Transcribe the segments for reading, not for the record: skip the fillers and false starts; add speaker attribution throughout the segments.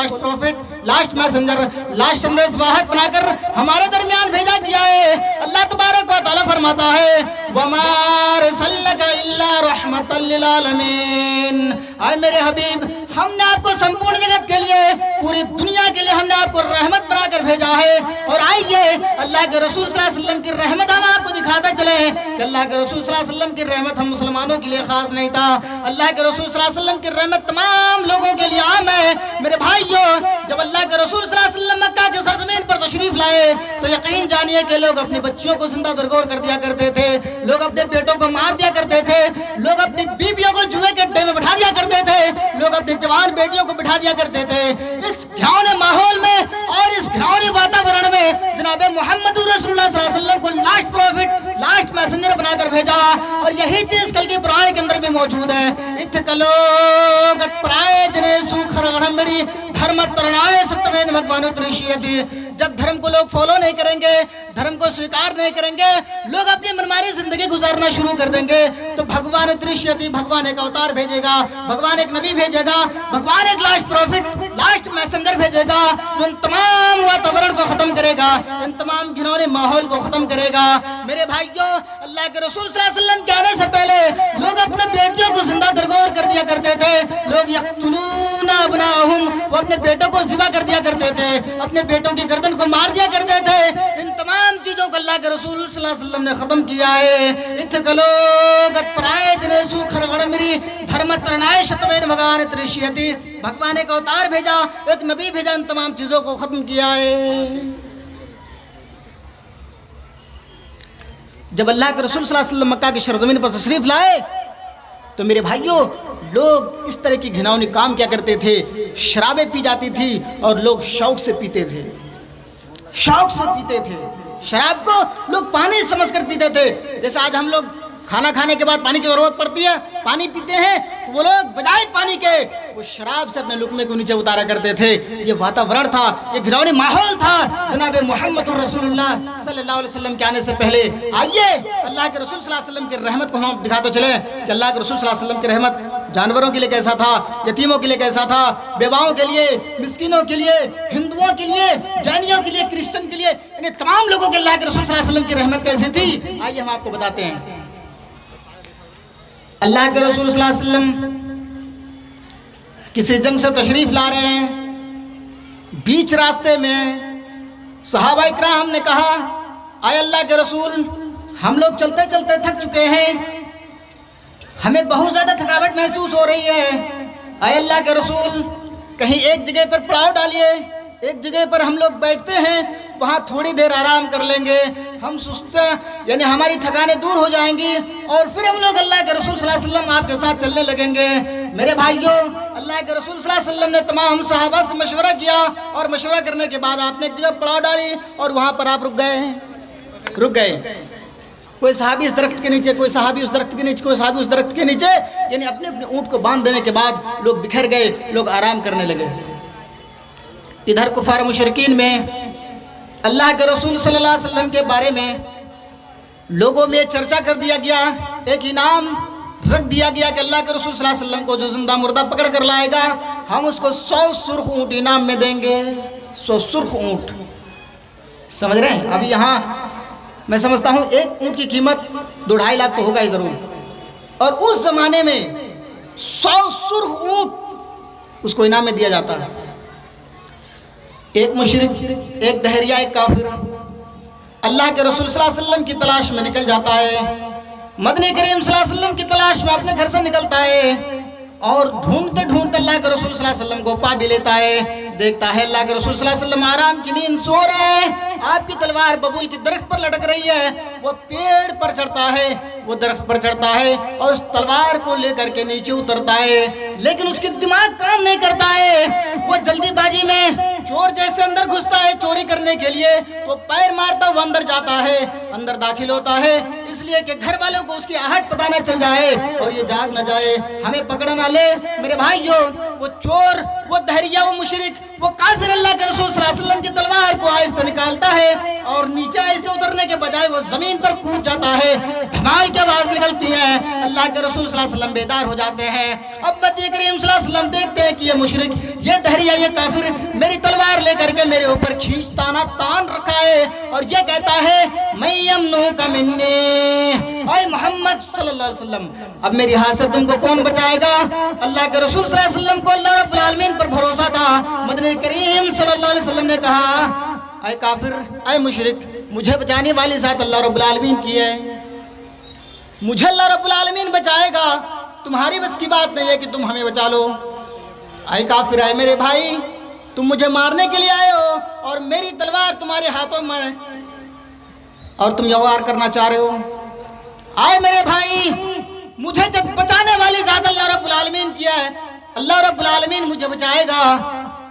Speaker 1: Last profit, last messenger, last संदेश वाहक बनाकर हमारे दरमियान भेजा गया है। अल्लाह तबारक व तआला फरमाता है वमा रसलका इल्ला रहमतल लिल आलमीन। आए मेरे हबीब, हमने आपको संपूर्ण जगत के लिए, पूरी दुनिया के लिए हमने आपको रहमत बनाकर भेजा है। और आइए अल्लाह के रसूल सल्लल्लाहु अलैहि वसल्लम की रहमत हम आपको दिखाते चले कि अल्लाह के रसूल सल्लल्लाहु अलैहि वसल्लम की रहमत हम मुसलमानों के लिए खास नहीं था, अल्लाह के रसूल सल्लल्लाहु अलैहि वसल्लम की रहमत तमाम लोगों के लिए आम है। मेरे भाइयों, जब अल्लाह के रसूल सल्लल्लाहु अलैहि वसल्लम मक्का के सरजमीन पर तशरीफ लाए तो यकीन जानिए कि लोग अपनी बच्चियों को जिंदा दरगोर कर दिया करते थे, लोग अपने बेटों को मार दिया करते थे, लोग अपनी बीवियों को जुए के अड्डे में बैठा दिया करते थे, लोग अपनी जवान बेटियों को बिठा दिया करते थे। इस घिनौने माहौल में और इस घिनौने वातावरण में जनाब मोहम्मद रसूलुल्लाह सल्लल्लाहु अलैहि वसल्लम को लास्ट प्रॉफिट, लास्ट मैसेंजर बनाकर भेजा। और यही चीज कल के पुराण के अंदर भी मौजूद है। इत्कलोगत प्राय जने सुखरगणमड़ी धर्म तरणाए सत्यवेद भगवान त्रिशियति। जब धर्म को लोग फॉलो नहीं करेंगे, धर्म को स्वीकार नहीं करेंगे, लोग अपनी मनमानी जिंदगी गुजारना शुरू कर देंगे तो भगवान त्रिशियति, भगवान एक अवतार भेजेगा, भगवान एक नबी भेजेगा, भगवान एक लास्ट प्रॉफिट, लास्ट मैसेंजर भेजेगा जो इन तमाम वातावरण को खत्म करेगा, इन तमाम घिनौने माहौल को खत्म करेगा। मेरे भाइयों, अल्लाह के रसूल सल्लल्लाहु अलैहि वसल्लम के आने से पहले लोग अपने बेटियों को जिंदा दरगोर कर दिया करते थे। लोग यक़्तुलूना अबनाहुम, वो अपने बेटों को ज़िबा कर दिया करते थे, अपने बेटों की गर्दन को मार दिया करते थे। इन तमाम चीजों को अल्लाह के रसूल सल्लल्लाहु अलैहि वसल्लम ने खत्म किया है। इत्कलोगत प्राय जने सुखरगणमड़ी धर्म तरणाए सत्यवेद भगवान त्रिशियति। भगवान एक अवतार भेजा, एक नबी भेजा, इन तमाम चीजों को खत्म किया है। जब अल्लाह के रसूल सल्लल्लाहु अलैहि वसल्लम मक्का की सरजमीन पर तशरीफ लाए तो मेरे भाइयों, लोग इस तरह की घिनौनी काम क्या करते थे, शराबें पी जाती थी और लोग शौक से पीते थे, शौक से पीते थे। शराब को लोग पानी समझकर पीते थे। जैसे आज हम लोग खाना खाने के बाद पानी की जरूरत पड़ती है, पानी पीते हैं, तो वो लोग बजाय पानी के वो शराब से अपने लुकमे को नीचे उतारा करते थे। ये वातावरण था, ये घिनौनी माहौल था जनाब मोहम्मद रसूलुल्लाह सल्लल्लाहु अलैहि वसल्लम के आने से पहले। आइए अल्लाह के रसूल सल्लल्लाहु अलैहि वसल्लम की रहमत को हम दिखाते चले कि अल्लाह के रसूल सल्लल्लाहु अलैहि वसल्लम की रहमत जानवरों के लिए कैसा था, यतीमों के लिए कैसा था, बेवाओं के लिए, मिस्किनों के लिए, हिंदुओं के लिए, जैनियों के लिए, क्रिश्चियन के लिए, इन तमाम लोगों के अल्लाह के रसूल सल्लल्लाहु अलैहि वसल्लम की रहमत कैसी थी। आइए हम आपको बताते हैं। अल्लाह के रसूल सल्लल्लाहु अलैहि वसल्लम किसी जंग से तशरीफ ला रहे हैं। बीच रास्ते में सहाबा इकराम ने कहा, आए अल्लाह के रसूल, हम लोग चलते चलते थक चुके हैं, हमें बहुत ज़्यादा थकावट महसूस हो रही है। आए अल्लाह के रसूल, कहीं एक जगह पर पड़ाव डालिए, एक जगह पर हम लोग बैठते हैं, वहाँ थोड़ी देर आराम कर लेंगे, हम सुस्त यानी हमारी थकाने दूर हो जाएंगी और फिर हम लोग अल्लाह के रसूल सल्लल्लाहु अलैहि वसल्लम आपके साथ चलने लगेंगे। मेरे भाइयों, अल्लाह के रसूल सल्लल्लाहु अलैहि वसल्लम ने तमाम सहाबा से मशवरा किया और मशवरा करने के बाद आपने एक जगह पड़ाव डाली और वहाँ पर आप रुक गए। कोई सहाबी इस दरख्त के नीचे, कोई सहाबी उस दरख्त के नीचे, कोई सहाबी उस दरख्त के नीचे, यानी अपने अपने ऊँट को बांध देने के बाद लोग बिखर गए, लोग आराम करने लगे। इधर कुफार मुशरिकीन में अल्लाह के रसूल सल्लल्लाहु अलैहि वसल्लम के बारे में लोगों में चर्चा कर दिया गया, एक इनाम रख दिया गया कि अल्लाह के रसूल सल्लल्लाहु अलैहि वसल्लम को जो जिंदा मुर्दा पकड़ कर लाएगा, हम उसको 100 सुर्ख ऊँट इनाम में देंगे। 100 सुर्ख ऊँट, समझ रहे हैं? अभी यहाँ मैं समझता हूँ एक ऊँट की कीमत 2-2.5 लाख तो होगा ही ज़रूर, और उस ज़माने में 100 सुर्ख ऊँट उसको इनाम में दिया जाता है। एक मुशरिक, एक दहरिया, एक काफिर अल्लाह के रसूल सल्लल्लाहु अलैहि वसल्लम की तलाश में निकल जाता है, मदनी करीम सल्लल्लाहु अलैहि वसल्लम की तलाश में अपने घर से निकलता है और ढूंढते ढूंढते अल्लाह के रसूल सल्लल्लाहु अलैहि वसल्लम को पा भी लेता है। देखता है अल्लाह के रसूल सल्लल्लाहु अलैहि वसल्लम आराम की नींद सो रहे हैं, आपकी तलवार बबूल की दरख्त पर लटक रही है, वो पेड़ पर चढ़ता है, वो दरख्त पर चढ़ता है और उस तलवार को लेकर के नीचे उतरता है, लेकिन उसकी दिमाग काम नहीं करता है। वो जल्दीबाजी में चोर जैसे अंदर घुसता है चोरी करने के लिए, तो पैर मारता हुआ अंदर जाता है, अंदर दाखिल होता है, इसलिए कि घर वालों को उसकी आहट पता न चल जाए और ये जाग न जाए, हमें पकड़ न ले। मेरे भाइयों, वो चोर वो दहरिया, वो मुशरिक, वो काफिर अल्लाह के रसूल सल्लल्लाहु अलैहि वसल्लम की तलवार को आहिस्ता निकालता है और नीचे आहिस्ता उतरने के बजाय वो जमीन पर कूद जाता है। धमाल की आवाज निकलती है। अल्लाह के रसूल सल्लल्लाहु अलैहि वसल्लम बेदार हो जाते हैं। अब नबी करीम सल्लल्लाहु अलैहि वसल्लम देखते हैं कि ये मुशरिक, ये दहरिया, ये काफिर मेरी तलवार लेकर के मेरे ऊपर खींचताना तान रखा है और ये कहता है मैं यमनु का मिन्नी, ओए मोहम्मद सल्लल्लाहु अलैहि वसल्लम, अब मेरी हाथ से तुमको कौन बचाएगा। अल्लाह के रसूल सल्लल्लाहु अलैहि वसल्लम को अल्लाह रब्बुल आलमीन पर भरोसा था। मदनी करीम सल्लल्लाहु अलैहि वसल्लम ने कहा, ऐ काफिर, ऐ मुशरिक, मुझे बचाने वाली ज़ात अल्लाह रब्बुल आलमीन की है, मुझे अल्लाह रब्बुल आलमीन बचाएगा, तुम्हारी बस की बात नहीं है कि तुम हमें बचा लो। ऐ काफिर, ऐ मेरे भाई, तुम मुझे मारने के लिए आए हो और मेरी तलवार तुम्हारे हाथों में और तुम यह वार करना चाह रहे हो। आए मेरे भाई, मुझे जब बचाने वाली ज़ात अल्लाह रब्बुल आलमीन किया है, अल्लाह रब्बुल आलमीन मुझे बचाएगा।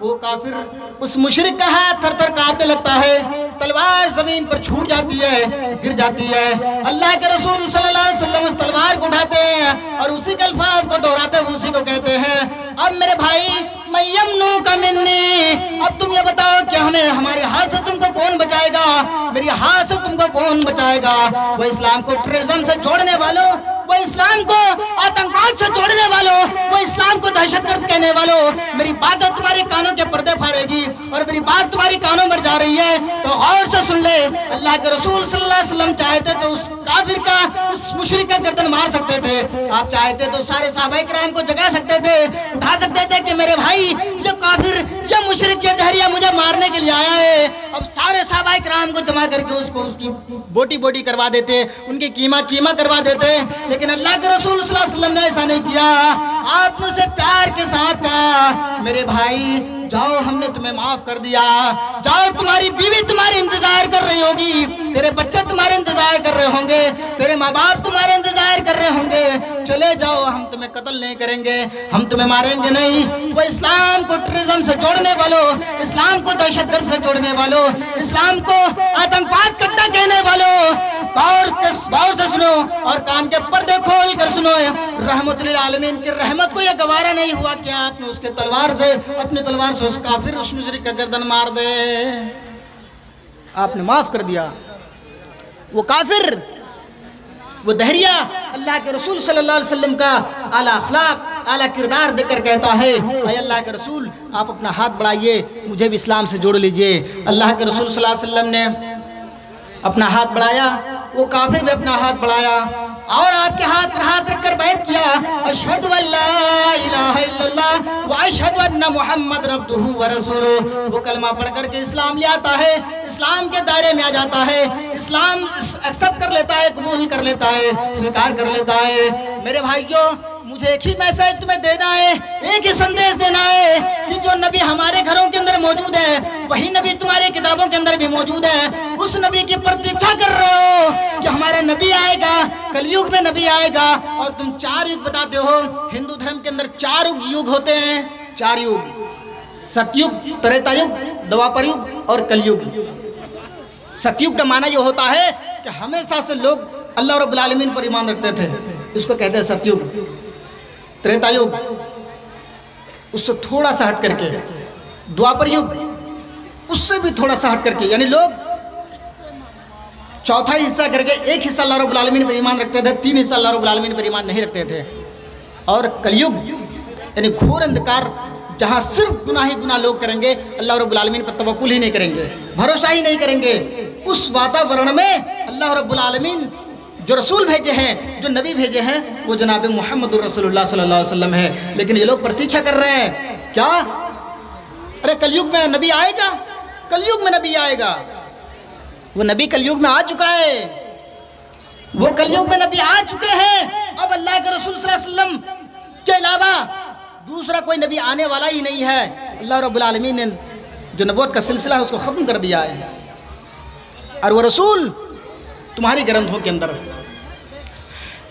Speaker 1: वो काफिर, उस मुशरिक का हाथ थर थर कांपने लगता है, तलवार जमीन पर छूट जाती है, गिर जाती है। अल्लाह के रसूल सल्लल्लाहु अलैहि वसल्लम उस तलवार को उठाते हैं और उसी के अल्फाज को दोहराते हुए उसी को कहते हैं, अब मेरे भाई मैं यमनु का मिन्नी, अब तुम ये बताओ कि हमें हमारे हाथ से तुमको कौन बचाएगा, मेरी हाथ से तुमको कौन बचाएगा। वो इस्लाम को टेररिज्म से जोड़ने वालों, वो इस्लाम को आतंकवाद से जोड़ने वालों, वो इस्लाम को दहशतगर्द कहने वालों, मेरी बात तुम्हारे कानों के पर्दे फाड़ेगी और मेरी बात तुम्हारी कानों में जा रही है तो गौर से सुन ले। अल्लाह के रसूल सल्लल्लाहु अलैहि वसल्लम चाहते तो उस काफिर का, उस मुशरिक का गर्दन मार सकते थे, आप चाहते तो सारे सहाबाए किराम को जगा सकते थे, उठा सकते थे कि मेरे भाई ये काफिर, ये मुशरिक, ये दहरिया मुझे मारने के लिए आया है। अब सारे सहाबाए किराम को जमा करके उसको उसकी बोटी बोटी करवा देते, उनकी कीमा कीमा करवा देते, लेकिन अल्लाह के रसूल सल्लल्लाहु अलैहि वसल्लम ने ऐसा नहीं किया। आपने उसे प्यार के साथ कहा, मेरे भाई जाओ, हमने तुम्हें माफ कर दिया, जाओ, तुम्हारी बीवी तुम्हारी इंतजार कर रही होगी, तेरे बच्चे तुम्हारे इंतजार कर रहे होंगे, तेरे माँ बाप तुम्हारे इंतजार कर रहे होंगे, चले जाओ, हम तुम्हें कत्ल नहीं करेंगे, हम तुम्हें मारेंगे नहीं। वो इस्लाम को टेररिज्म से जोड़ने वालों, इस्लाम को दहशतगर्द से जोड़ने वालों, इस्लाम को आतंकवाद कट्टा कहने वालों, गौर से सुनो और कान के पर्दे खोल कर सुनो। रहमतुल आलमीन की रहमत को यह गवारा नहीं हुआ कि आपने उसके तलवार से, अपनी तलवार से उस काफिर, उस मुशरिक का गर्दन मार दे, आपने माफ कर दिया। वो काफिर, वो दहरिया अल्लाह के रसूल सल्लल्लाहु अलैहि वसल्लम का आला अखलाक, आला किरदार देकर कहता है, ऐ अल्लाह के रसूल, आप अपना हाथ बढ़ाइए, मुझे भी इस्लाम से जोड़ लीजिए। अल्लाह के रसूल सल्लल्लाहु अलैहि वसल्लम ने अपना हाथ बढ़ाया, वो काफिर भी अपना हाथ बढ़ाया और आपके हाथ पर हाथ रखकर बैत किया, अशहदु अल्ला इलाहा इल्लल्लाह व अशहदु अन्ना मुहम्मद अब्दुहु व रसूलुहु। वो कलमा पढ़ करके इस्लाम ले आता है, इस्लाम के दायरे में आ जाता है, इस्लाम एक्सेप्ट कर लेता है, कबूल कर लेता है, स्वीकार कर लेता है। मेरे भाइयों, मुझे एक ही मैसेज तुम्हें देना है, एक ही संदेश देना है कि जो नबी हमारे घरों के अंदर मौजूद है, वही नबी तुम्हारी किताबों के अंदर भी मौजूद है। उस नबी की प्रतीक्षा कर रहे हो कि हमारा नबी आएगा, कलयुग में नबी आएगा। और तुम 4 युग बताते हो, हिंदू धर्म के अंदर 4 युग होते हैं, 4 युग, सतयुग, त्रेता युग, द्वापर युग और कलयुग। सतयुग का माना यह होता है कि हमेशा से लोग अल्लाह रब्बुल आलमीन पर ईमान रखते थे, इसको कहते हैं सतयुग। त्रेता युग उससे थोड़ा सा हट करके, द्वापर युग उससे भी थोड़ा सा हट करके, यानी लोग चौथा हिस्सा करके एक हिस्सा अल्लाह रब्बुल आलमीन पर ईमान रखते थे, 3 हिस्सा अल्लाह रब्बुल आलमीन पर ईमान नहीं रखते थे। और कलयुग यानी घोर अंधकार, जहाँ सिर्फ गुनाह ही गुनाह लोग करेंगे, अल्लाह रब्बुल आलमीन पर तवक्कुल ही नहीं करेंगे, भरोसा ही नहीं करेंगे। उस वातावरण में अल्लाह रब्बुल आलमीन जो रसूल भेजे हैं, जो नबी भेजे हैं, वो जनाब मुहम्मदुर रसूलुल्लाह सल्लल्लाहु अलैहि वसल्लम है। लेकिन ये लोग प्रतीक्षा कर रहे हैं क्या, अरे कलयुग में नबी आएगा, कलयुग में नबी आएगा। वो नबी कलयुग में आ चुका है, वो कलयुग में नबी आ चुके हैं। अब अल्लाह के रसूल सल्लल्लाहु अलैहि वसल्लम के अलावा दूसरा कोई नबी आने वाला ही नहीं है। अल्लाह रब्बुल आलमीन ने जो नबूवत का सिलसिला है उसको ख़त्म कर दिया है। और वो रसूल तुम्हारी ग्रंथों के अंदर,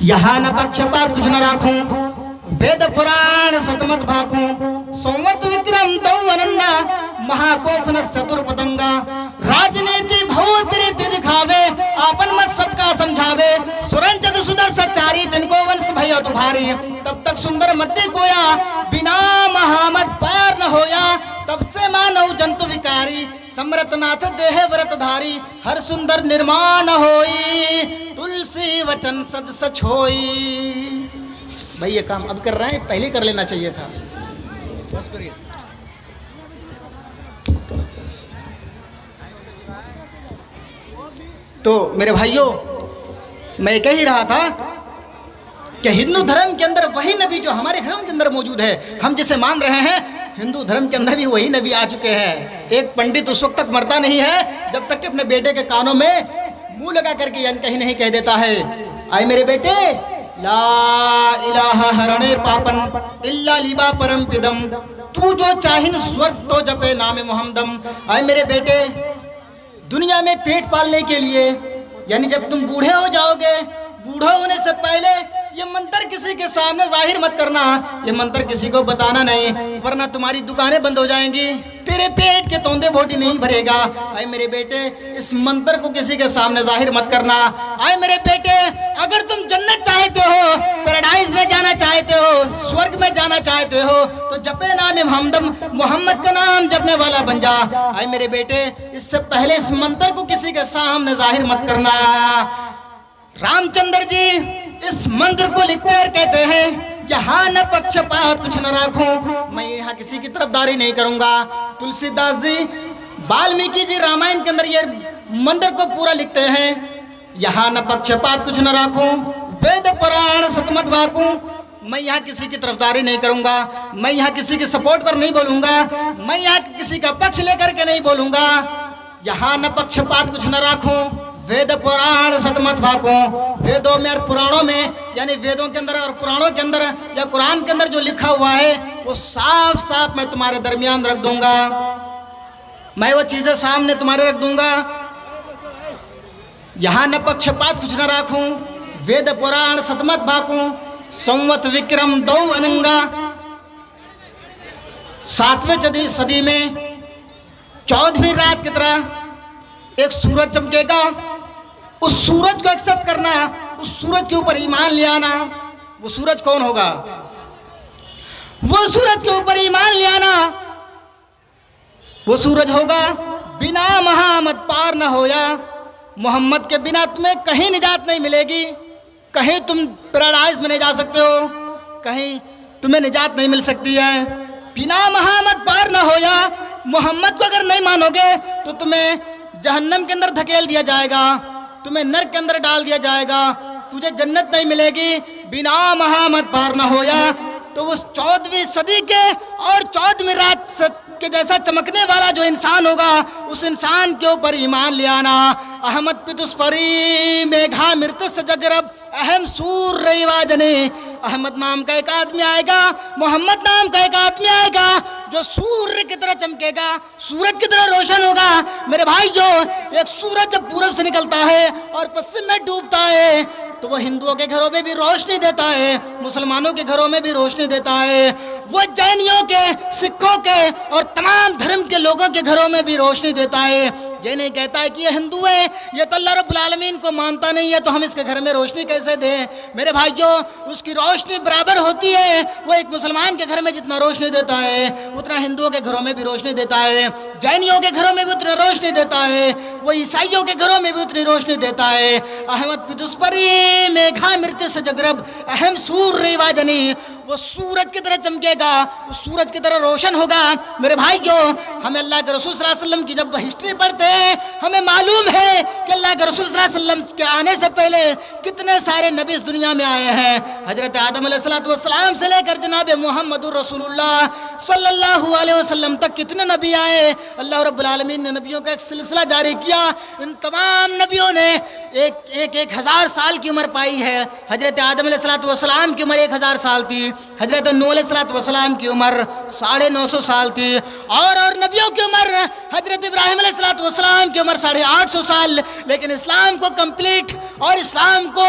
Speaker 1: यहाँ न पक्षपात कुछ न राखूं, वेद पुराण सतमत भाकूं, संवत विक्रम विक्रम दो अनन्ना महाकोख न चतुर पतंगा। राजनीति भव प्रीति दिखावे आपन मत सबका समझावे। सुरंजत सुदर सचारी तिनको वंश भयो तुम्हारी। तब तक सुंदर मध्य कोया बिना महामत पार न होया। तब से मानव जंतु विकारी समरत नाथ देह व्रतधारी। हर सुंदर निर्माण होई तुलसी वचन सद सच होई। भाई ये काम अब कर रहे हैं, पहले कर लेना चाहिए था। तो मेरे भाइयों, मैं कह ही रहा था कि हिंदू धर्म के अंदर वही नबी जो हमारे घरों के अंदर मौजूद है, हम जिसे मान रहे हैं, हिंदू धर्म के अंदर भी वही नबी आ चुके हैं। एक पंडित उस वक्त तक मरता नहीं है जब तक कि अपने बेटे के कानों में मुंह लगा करके यानी कहीं नहीं कह देता है, आए मेरे बेटे ला इलाहा हरणे पापन इल्ला लिबा परम पिदम। तू जो चाहिन स्वर्ग तो जपे नामे मोहम्मदम। आए मेरे बेटे, दुनिया में पेट पालने के लिए यानी जब तुम बूढ़े हो जाओगे, बूढ़ा होने से पहले ये मंत्र किसी के सामने जाहिर मत करना, ये मंत्र किसी को बताना नहीं, वरना तुम्हारी दुकानें बंद हो जाएंगी, तेरे पेट के तोंदे बोटी नहीं भरेगा। आए मेरे बेटे, इस मंत्र को किसी के सामने जाहिर मत करना। आए मेरे बेटे, अगर तुम जन्नत चाहते हो, पैराडाइज में जाना चाहते हो, स्वर्ग में जाना चाहते हो, तो जपे नाम मोहम्मद, मोहम्मद का नाम जपने वाला बन जा। आए मेरे बेटे, इससे पहले इस मंत्र को किसी के सामने जाहिर मत करना। रामचंद्र जी इस मंत्र को लिखते और कहते हैं, यहाँ न पक्षपात कुछ न राखूं, मैं यहाँ किसी की तरफदारी नहीं करूंगा। तुलसीदास जी, वाल्मीकि जी रामायण के अंदर ये मंत्र को पूरा लिखते हैं, यहाँ न पक्षपात कुछ न राखूं, वेद पुराण सतमत वाकूं, मैं यहाँ किसी की तरफदारी नहीं करूंगा, मैं यहाँ किसी के सपोर्ट पर नहीं बोलूंगा, मैं यहाँ किसी का पक्ष लेकर के नहीं बोलूंगा। यहाँ न पक्षपात कुछ न राखूं, वेद पुराण सतमत भागों। वेदों में और पुराणों में यानी वेदों के अंदर और पुराणों के अंदर या कुरान के अंदर जो लिखा हुआ है वो साफ साफ मैं तुम्हारे दरमियान रख दूंगा, मैं वो चीजें सामने तुम्हारे रख दूंगा। यहाँ न पक्षपात कुछ न राखूं, वेद पुराण सतमत भागूं, संवत विक्रम दो अनंगा। 7वीं सदी में 14वीं रात की तरह एक सूरज चमकेगा, उस सूरज को एक्सेप्ट करना, उस सूरज के ऊपर ईमान ले आना। वो सूरज कौन होगा? वो सूरज के ऊपर ईमान ले आना वो सूरज होगा बिना महामत पार न होया। मोहम्मद के बिना तुम्हें कहीं निजात नहीं मिलेगी, कहीं तुम पैराडाइज में नहीं जा सकते हो, कहीं तुम्हें निजात नहीं मिल सकती है। बिना महामत पार न होया, मोहम्मद को अगर नहीं मानोगे तो तुम्हें जहन्नम के अंदर धकेल दिया जाएगा, तुम्हें नरक के अंदर डाल दिया जाएगा, तुझे जन्नत नहीं मिलेगी बिना महामत पार न होया। तो उस 14वीं सदी के और 14वीं रात के जैसा चमकने वाला जो इंसान होगा, उस इंसान के ऊपर ईमान ले आना। अहमद पितुस्फरी मेघा मृत सजरब अहम सूर रईवाजने। अहमद नाम का एक आदमी आएगा, मोहम्मद नाम का एक आदमी आएगा जो सूर्य की तरह चमकेगा, सूरज की तरह रोशन होगा। मेरे भाई, जो एक सूरज जब पूरब से निकलता है और पश्चिम में डूबता है तो वो हिंदुओं के घरों में भी रोशनी देता है, मुसलमानों के घरों में भी रोशनी देता है, वो जैनियों के, सिखों के और तमाम धर्म के लोगों के घरों में भी रोशनी देता है। ये नहीं कहता है कि ये हिंदू है, ये तो अल्लाह रब्बुल आलमीन को मानता नहीं है, तो हम इसके घर में रोशनी कैसे दें। मेरे भाइयों, उसकी रोशनी बराबर होती है। वो एक मुसलमान के घर में जितना रोशनी देता है उतना हिंदुओं के घरों में भी रोशनी देता है, जैनियों के घरों में भी उतनी रोशनी देता है, वो ईसाइयों के घरों में भी उतनी रोशनी देता है। अहमद पिदुस्परी मेघा मृत्यु से जगरब अहम सूर रेवाजनी। वो सूरज की तरह चमकेगा, वो सूरज की तरह रोशन होगा। मेरे भाइयों, हमें अल्लाह के रसूल सल्लल्लाहु अलैहि वसल्लम की जब हिस्ट्री पढ़ते हैं, हमें मालूम है कि अल्लाह के रसूल सल्लल्लाहु अलैहि वसल्लम के आने से पहले कितने सारे नबी इस दुनिया में आए हैं। हजरत आदम अलैहिस्सलाम से लेकर जनाब मोहम्मदुर रसूलुल्लाह सल्लल्लाहु अलैहि वसल्लम तक कितने नबी आए। अल्लाह रब्बुल आलमीन ने नबियों का एक सिलसिला जारी किया। इन तमाम नबियों ने एक हजार साल की उम्र पाई है। हजरत आदम अलैहिस्सलाम की उम्र 1000 साल थी, हजरत नूह अलैहिस्सलाम की उम्र 950 साल थी, और नबियों की उम्र हजरत इब्राहिम अलैहिस्सलाम की उम्र 850 साल। लेकिन इस्लाम को कंप्लीट और इस्लाम को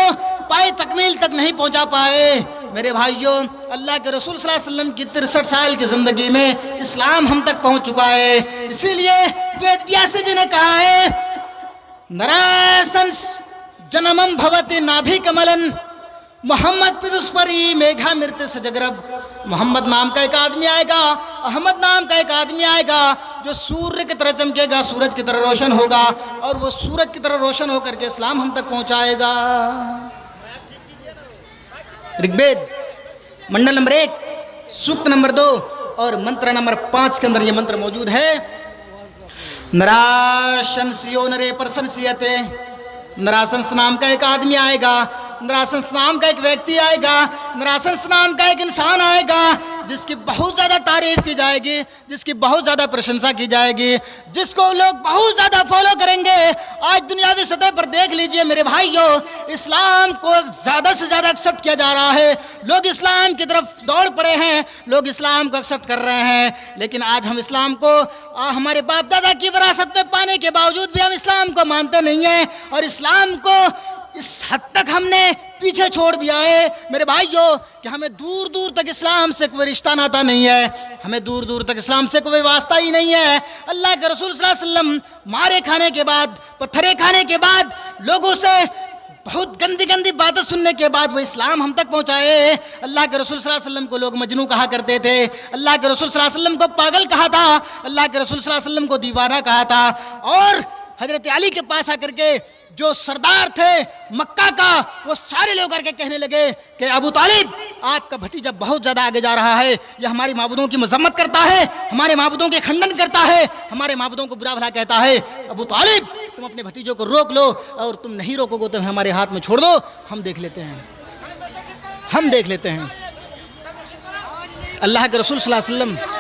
Speaker 1: पाए तकमील तक नहीं पहुंचा पाए। मेरे भाइयों, अल्लाह के रसूल सल्लल्लाहु अलैहि वसल्लम की 63 साल की ज़िंदगी में इस्लाम हम तक पहुँच चुका है। इसीलिए वेद व्यास जी ने कहा है, नरासंस जन्मम भवति नाभि कमलन मोहम्मद पिदुस्परी मेघा मृत्य सजगरब। मोहम्मद नाम का एक आदमी आएगा, अहमद नाम का एक आदमी आएगा जो सूर्य की तरह चमकेगा, सूरज की तरह रोशन होगा, और वो सूरज की तरह रोशन होकर के इस्लाम हम तक पहुंचाएगा। ऋग्वेद मंडल नंबर 1 सूक्त नंबर 2 और मंत्र नंबर 5 के अंदर ये मंत्र मौजूद है। नराशंसियो नरे प्रशंसियते। नराशंस नाम का एक आदमी आएगा, नराशंस नाम का एक व्यक्ति आएगा, नराशंस नाम का एक इंसान आएगा जिसकी बहुत ज़्यादा तारीफ की जाएगी, जिसकी बहुत ज़्यादा प्रशंसा की जाएगी, जिसको लोग बहुत ज़्यादा फॉलो करेंगे। आज दुनियावी सतह पर देख लीजिए मेरे भाइयों, इस्लाम को ज़्यादा से ज़्यादा एक्सेप्ट किया जा रहा है, लोग इस्लाम की तरफ दौड़ पड़े हैं, लोग इस्लाम को एक्सेप्ट कर रहे हैं। लेकिन आज हम इस्लाम को हमारे बाप दादा की विरासत में पाने के बावजूद भी हम इस्लाम को मानते नहीं हैं, और इस्लाम को इस हद तक हमने पीछे छोड़ दिया है मेरे भाइयों कि हमें दूर दूर तक इस्लाम से कोई रिश्ता नाता नहीं है, हमें दूर दूर तक इस्लाम से कोई वास्ता ही नहीं है। अल्लाह के रसूल सल्लल्लाहु अलैहि वसल्लम मारे खाने के बाद, पत्थरे खाने के बाद, लोगों से बहुत गंदी गंदी बातें सुनने के बाद वो इस्लाम हम तक पहुँचाए। अल्लाह के रसूल सल्लल्लाहु अलैहि वसल्लम को लोग मजनू कहा करते थे, अल्लाह के रसूल सल्लल्लाहु अलैहि वसल्लम को पागल कहा था, अल्लाह के रसूल सल्लल्लाहु अलैहि वसल्लम को दीवाना कहा था। और हजरत अली के पास आकर के जो सरदार थे मक्का का, वो सारे लोग आकर के कहने लगे कि अबू तालिब, आपका भतीजा बहुत ज़्यादा आगे जा रहा है, ये हमारी माबूदों की मजम्मत करता है, हमारे माबूदों के खंडन करता है, हमारे माबूदों को बुरा भला कहता है। अबू तालिब, तुम अपने भतीजों को रोक लो, और तुम नहीं रोकोगे तो हमारे हाथ में छोड़ दो, हम देख लेते हैं, हम देख लेते हैं। अल्लाह के रसूल सल्लल्लाहु अलैहि वसल्लम